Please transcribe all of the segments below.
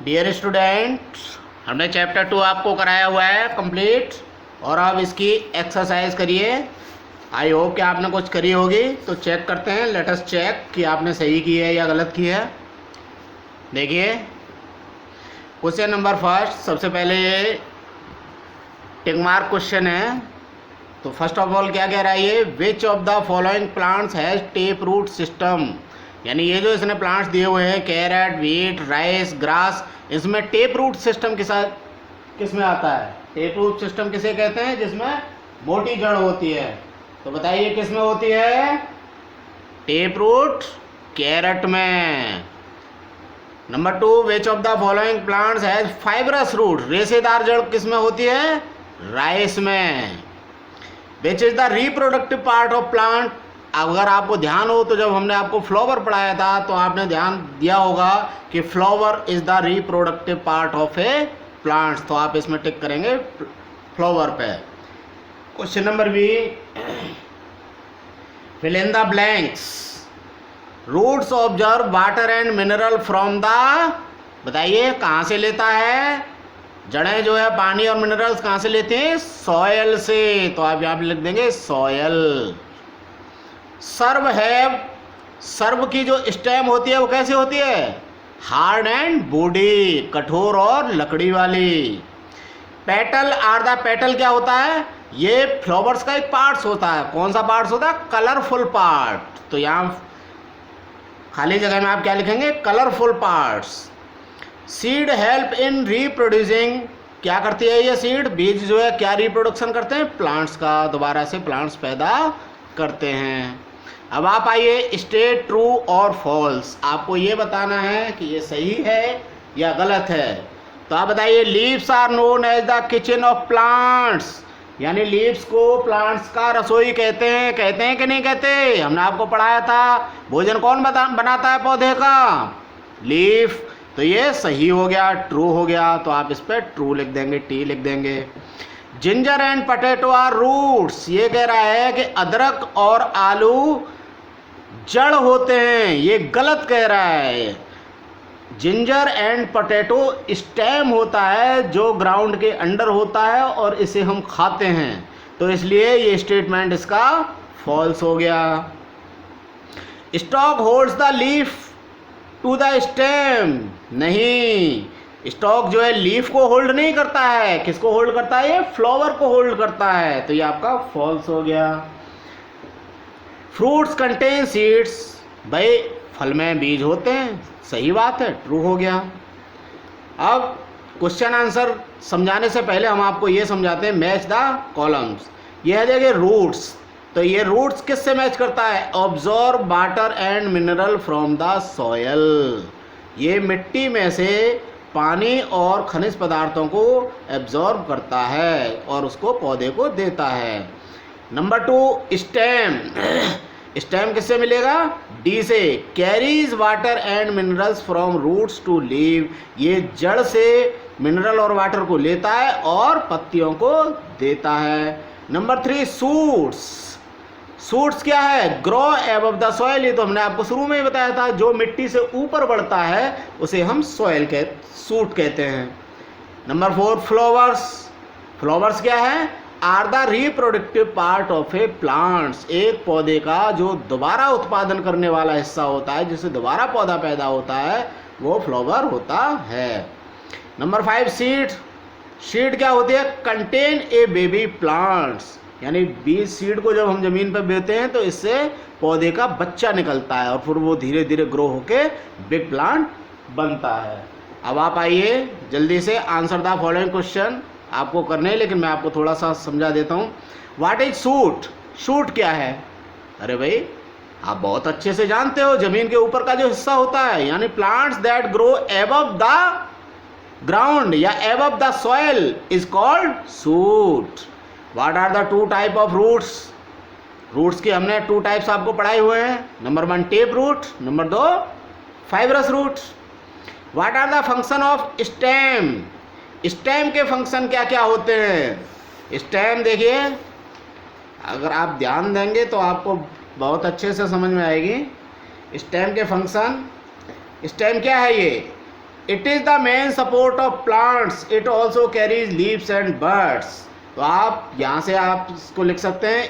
Dear student, हमने chapter 2 आपको कराया हुआ है कंप्लीट और अब इसकी एक्सरसाइज करिए। आई होप कि आपने कुछ करी होगी, तो चेक करते हैं। लेट अस चेक कि आपने सही की है या गलत की है। देखिए क्वेश्चन नंबर फर्स्ट, सबसे पहले ये टिक मार्क क्वेश्चन है। तो फर्स्ट ऑफ ऑल क्या कह रहा है ये, which of the following plants has tap root system. यानी ये जो इसने प्लांट्स दिए हुए हैं, कैरेट, व्हीट, राइस, ग्रास, इसमें टेप रूट सिस्टम के साथ किस में आता है? टेप रूट सिस्टम किसे कहते हैं? जिसमें मोटी जड़ होती है। तो बताइए किस में होती है? टेप रूट कैरेट में। Number 2, which of the following plants has fibrous root, रेशेदार जड़ किस में होती है? राइस में। Which is the reproductive part of plant. अगर आपको ध्यान हो तो जब हमने आपको फ्लावर पढ़ाया था तो आपने ध्यान दिया होगा कि flower is the reproductive part of a plants. तो आप इसमें टिक करेंगे फ्लावर पे। Question number B, fill in the blanks. Roots observe water and mineral from the, बताइए कहाँ से लेता है? जड़ें जो है पानी और मिनरल्स कहाँ से लेते हैं? सॉयल से। तो आप यहाँ पे लिख देंगे सॉयल। सर्व है, सर्व की जो स्टेम होती है वो कैसी होती है? हार्ड एंड बूडी, कठोर और लकड़ी वाली। पेटल आर द, पेटल क्या होता है? ये फ्लावर्स का एक पार्ट्स होता है। कौन सा पार्ट्स होता है? Colourful part. तो यहाँ खाली जगह में आप क्या लिखेंगे? Colourful parts. Seed help in reproducing, क्या करती है ये सीड? बीज जो है क्या रिप्रोडक्शन करते हैं? प्लांट्स का, दोबारा से प्लांट्स पैदा करते हैं। अब आप आइए, स्टेट ट्रू और फॉल्स। आपको ये बताना है कि ये सही है या गलत है। तो आप बताइए, leaves are known as the kitchen of plants. यानी लीव्स को प्लांट्स का रसोई कहते हैं कि नहीं कहते? हमने आपको पढ़ाया था भोजन कौन बनाता है पौधे का? लीफ। तो ये सही हो गया, ट्रू हो गया। तो आप इस पर ट्रू लिख देंगे, टी लिख देंगे। Ginger and potato are roots, ये कह रहा है कि अदरक और आलू जड़ होते हैं। ये गलत कह रहा है। जिंजर एंड पटेटो स्टेम होता है जो ग्राउंड के अंडर होता है और इसे हम खाते हैं। तो इसलिए ये स्टेटमेंट इसका फॉल्स हो गया। Stalk holds the leaf to the stem, नहीं, स्टॉक जो है लीफ को होल्ड नहीं करता है। किसको होल्ड करता है? ये फ्लावर को होल्ड करता है। तो ये आपका फॉल्स हो गया। फ्रूट्स कंटेन सीड्स, भाई फल में बीज होते हैं, सही बात है, ट्रू हो गया। अब क्वेश्चन आंसर समझाने से पहले हम आपको ये समझाते हैं, मैच द कॉलम्स। ये है देखिए रूट्स। तो ये रूट्स किससे मैच करता है? Absorb water and mineral from the soil. ये मिट्टी में से पानी और खनिज पदार्थों को एब्जॉर्ब करता है और उसको पौधे को देता है। Number 2, stem. स्टेम किससे मिलेगा? डी से। Carries water and minerals from roots to leave, ये जड़ से मिनरल और वाटर को लेता है और पत्तियों को देता है। Number 3, suits. सूट्स क्या है? Grow above the soil. ये तो हमने आपको शुरू में ही बताया था, जो मिट्टी से ऊपर बढ़ता है उसे हम सॉइल सूट कहते हैं। Number 4, flowers. फ्लावर्स क्या है? Are the reproductive part of a plants, एक पौधे का जो दोबारा उत्पादन करने वाला हिस्सा होता है, जिससे दोबारा पौधा पैदा होता है, वो फ्लावर होता है। Number 5, seed. सीड क्या होती है? कंटेन ए बेबी प्लांट्स, यानी बीज सीड को जब हम जमीन पर बोते हैं तो इससे पौधे का बच्चा निकलता है और फिर वो धीरे धीरे ग्रो होके बिग प्लांट बनता है। अब आप आइए जल्दी से आंसर द फॉलोइंग क्वेश्चन आपको करने हैं, लेकिन मैं आपको थोड़ा सा समझा देता हूँ। What is shoot? शूट क्या है? अरे भाई आप बहुत अच्छे से जानते हो, जमीन के ऊपर का जो हिस्सा होता है, यानी plants that grow above the ground या above the soil is called shoot. What are the 2 type of roots? Roots की हमने 2 टाइप्स आपको पढ़ाए हुए हैं। Number 1 tap root, number 2 fibrous root. What are the function of stem? Stem के फंक्शन क्या क्या होते हैं? स्टेम देखिए, अगर आप ध्यान देंगे तो आपको बहुत अच्छे से समझ में आएगी। स्टेम के फंक्शन, स्टेम क्या है? ये it is the main support of plants, it also carries leaves and birds. तो आप यहाँ से आप इसको लिख सकते हैं,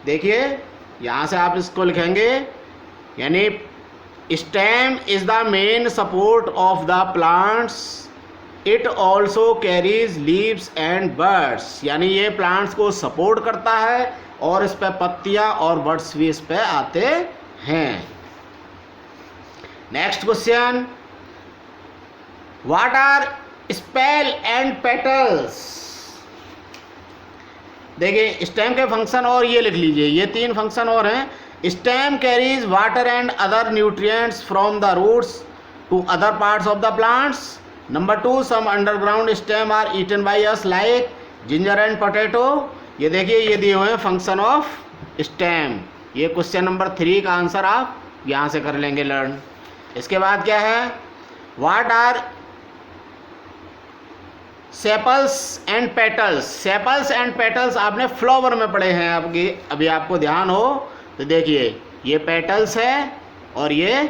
देखिए यहाँ से आप इसको लिखेंगे, यानी stem is the main support of the plants, it also carries leaves and birds, यानी ये प्लांट्स को सपोर्ट करता है और इस पर पत्तियाँ और बर्ड्स भी इस पर आते हैं। Next question, what are spell and petals. देखिए स्टेम के फंक्शन और ये लिख लीजिए, ये 3 फंक्शन और हैं। Stem carries water and other nutrients from the roots to other parts of the plants. Number 2, some underground stem are eaten by us like ginger and potato. ये देखिए ये दिए हुए हैं फंक्शन ऑफ स्टेम। ये question number 3 का answer आप यहाँ से कर लेंगे लर्न। इसके बाद क्या है, what are sepals and petals. Sepals and petals आपने फ्लावर में पढ़े हैं, आपकी अभी आपको ध्यान हो तो देखिए ये पेटल्स है और ये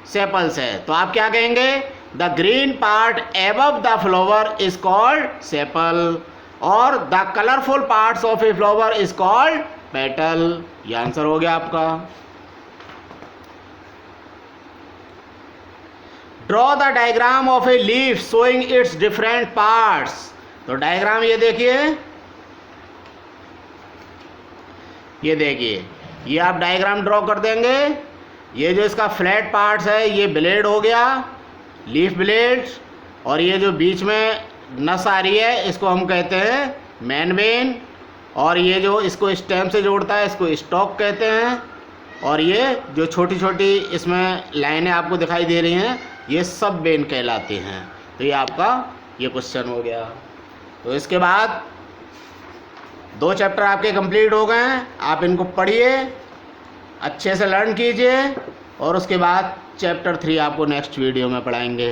सेपल्स है। तो आप क्या कहेंगे, the green part above the flower is called sepal और the colourful parts of a flower is called petal. ये आंसर हो गया आपका। Draw the diagram of a leaf showing its different parts. तो डायग्राम ये देखिए, ये देखिए ये आप डायग्राम ड्रॉ कर देंगे। ये जो इसका फ्लैट पार्ट्स है ये ब्लेड हो गया, लीफ ब्लेड, और ये जो बीच में नस आ रही है इसको हम कहते हैं मेन वेन, और ये जो इसको स्टेम से जोड़ता है इसको स्टॉक कहते हैं, और ये जो छोटी छोटी इसमें लाइनें आपको दिखाई दे रही हैं ये सब वेन कहलाती हैं। तो ये आपका ये क्वेश्चन हो गया। तो इसके बाद 2 चैप्टर आपके कंप्लीट हो गए हैं। आप इनको पढ़िए, अच्छे से लर्न कीजिए और उसके बाद चैप्टर 3 आपको नेक्स्ट वीडियो में पढ़ाएंगे।